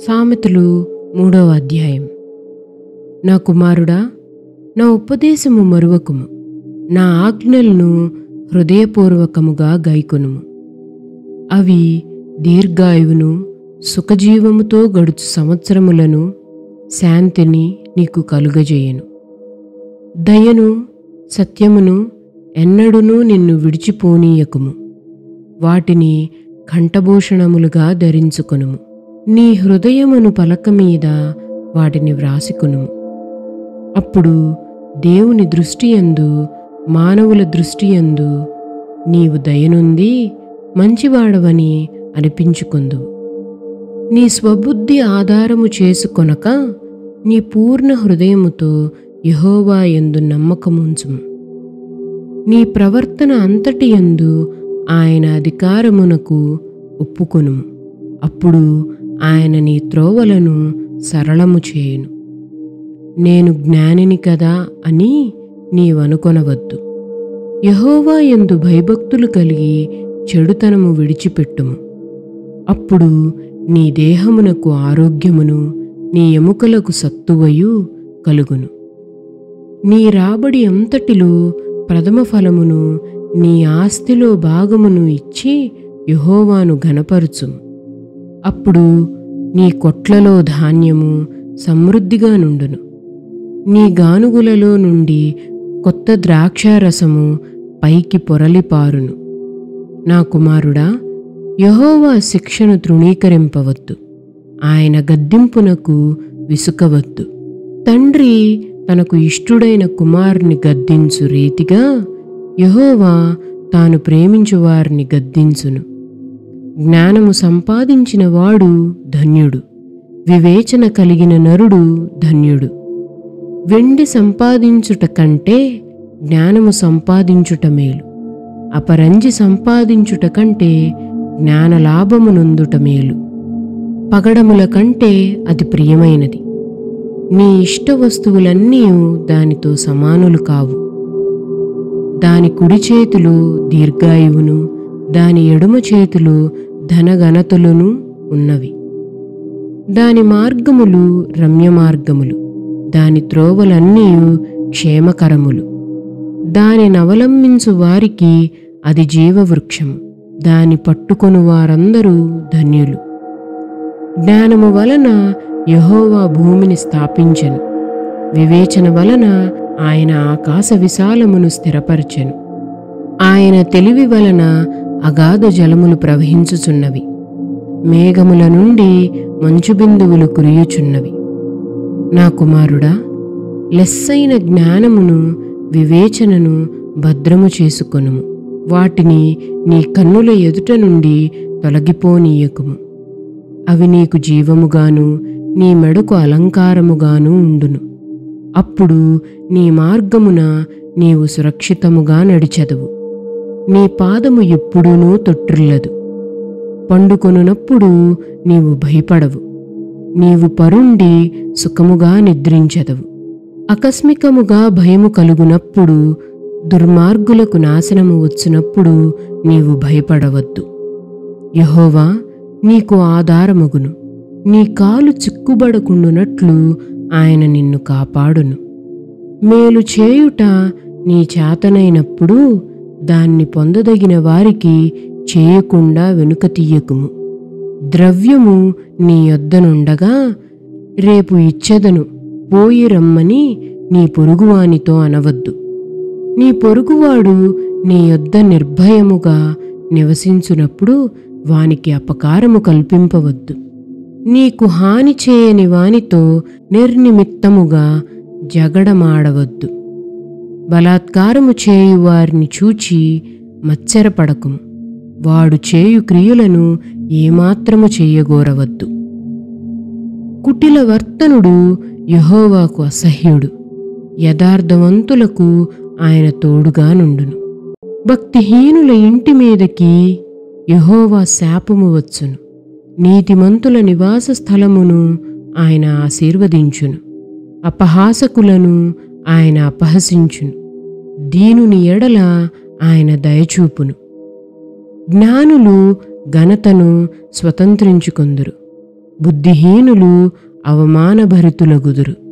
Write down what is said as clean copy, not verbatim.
సామెతలు 3వ అధ్యాయం. నా కుమారుడా, నా ఉపదేశము మరువకుము, నా ఆజ్ఞలను హృదయపూర్వకముగా గైకొనుము. అవి దీర్ఘాయువును, సుఖజీవముతో గడుచు సంవత్సరములను, శాంతిని నీకు కలుగజేయును. దయను, సత్యమును ఎన్నడునూ నిన్ను విడిచిపోనీయకుము. వాటిని కంఠభూషణములుగా ధరించుకొనుము. నీ హృదయమును పలక మీద వాటిని వ్రాసికొనుము. అప్పుడు దేవుని దృష్టియందు, మానవుల దృష్టియందు నీవు దయనుంది మంచివాడవని అనిపించుకొందువు. నీ స్వబుద్ధి ఆధారము చేసుకొనక నీ పూర్ణ హృదయముతో యెహోవా యందు నమ్మకముంచుము. నీ ప్రవర్తన అంతటి యందు ఆయన అధికారమునకు ఒప్పుకొనుము. అప్పుడు ఆయన నీ త్రోవలను సరళము చేయును. నేను జ్ఞానిని కదా అని నీవనుకొనవద్దు. యెహోవా యందు భయభక్తులు కలిగి చెడుతనము విడిచిపెట్టుము. అప్పుడు నీ దేహమునకు ఆరోగ్యమును, నీ ఎముకలకు సత్తువయు కలుగును. నీ రాబడి అంతటిలో ప్రథమ ఫలమును, నీ ఆస్తిలో భాగమును ఇచ్చి యెహోవాను ఘనపరచుము. అప్పుడు నీ కొట్లలో ధాన్యము సమృద్ధిగా నుండును. నీ గానుగులలో నుండి కొత్త ద్రాక్షారసము పైకి పొరలిపారును. నా కుమారుడా, యెహోవా శిక్షను తృణీకరింపవద్దు. ఆయన గద్దింపునకు విసుకవద్దు. తండ్రి తనకు ఇష్టుడైన కుమారుని గద్దించు రీతిగా యెహోవా తాను ప్రేమించు వారిని గద్దించును. జ్ఞానము సంపాదించిన వాడు ధన్యుడు. వివేచన కలిగిన నరుడు ధన్యుడు. వెండి సంపాదించుట కంటే జ్ఞానము సంపాదించుట మేలు. అపరంజి సంపాదించుట కంటే జ్ఞానలాభము నొందుట మేలు. పగడముల కంటే అది ప్రియమైనది. నీ ఇష్ట వస్తువులన్నీ దానితో సమానులు కావు. దాని కుడి చేతులు దీర్ఘాయువును, దాని ఎడమ చేతులు ధనఘనతలును ఉన్నవి. దాని మార్గములు రమ్యమార్గములు, దాని త్రోవలన్నీ క్షేమకరములు. దానిని అవలంబించు వారికి అది జీవవృక్షము. దాని పట్టుకొను వారందరూ ధన్యులు. జ్ఞానము వలన యెహోవా భూమిని స్థాపించెను. వివేచన వలన ఆయన ఆకాశ విశాలమును స్థిరపరచెను. ఆయన తెలివి వలన అగాధ జలములు ప్రవహించుచున్నవి. మేఘముల నుండి మంచు బిందువులు కురియుచున్నవి. నా కుమారుడా, లెస్సైన జ్ఞానమును, వివేచనను భద్రము చేసుకొనుము. వాటిని నీ కన్నుల ఎదుట నుండి తొలగిపోనీయకుము. అవి నీకు జీవముగాను, నీ మెడకు అలంకారముగాను ఉండును. అప్పుడు నీ మార్గమున నీవు సురక్షితముగా నడిచెదవు. నీ పాదము ఎప్పుడూనూ తొట్టిల్లదు. పండుకొనున్నప్పుడు నీవు భయపడవు. నీవు పరుండి సుఖముగా నిద్రించెదవు. ఆకస్మికముగా భయము కలుగునప్పుడు, దుర్మార్గులకు నాశనము వచ్చినప్పుడు నీవు భయపడవద్దు. యెహోవా నీకు ఆధారమగును. నీ కాలు చిక్కుబడకుండునట్లు ఆయన నిన్ను కాపాడును. మేలు చేయుట నీ చేతనైనప్పుడు దాన్ని పొందదగిన వారికి చేయకుండా వెనుక తీయకుము. ద్రవ్యము నీ యొద్దనుండగా రేపు ఇచ్చెదను, పోయి రమ్మని నీ పొరుగువానితో అనవద్దు. నీ పొరుగువాడు నీ యొద్ద నిర్భయముగా నివసించునప్పుడు వానికి అపకారము కల్పింపవద్దు. నీకు హాని చేయని వానితో నిర్నిమిత్తముగా జగడమాడవద్దు. బలాత్కారము చేయు వారిని చూచి మత్సరపడకుము. వాడు చేయు క్రియలను ఏమాత్రము చేయగోరవద్దు. కుటిల వర్తనుడు యెహోవాకు అసహ్యుడు. యథార్థవంతులకు ఆయన తోడుగా నుండును. భక్తిహీనుల ఇంటి మీదకి యెహోవా శాపము వచ్చును. నీతిమంతుల నివాస స్థలమును ఆయన ఆశీర్వదించును. అపహాసకులను ఆయన అపహసించును. దీనుని ఎడల ఆయన దయచూపును. జ్ఞానులు ఘనతను స్వతంత్రించుకొందురు. బుద్ధిహీనులు అవమానభరితులగుదురు.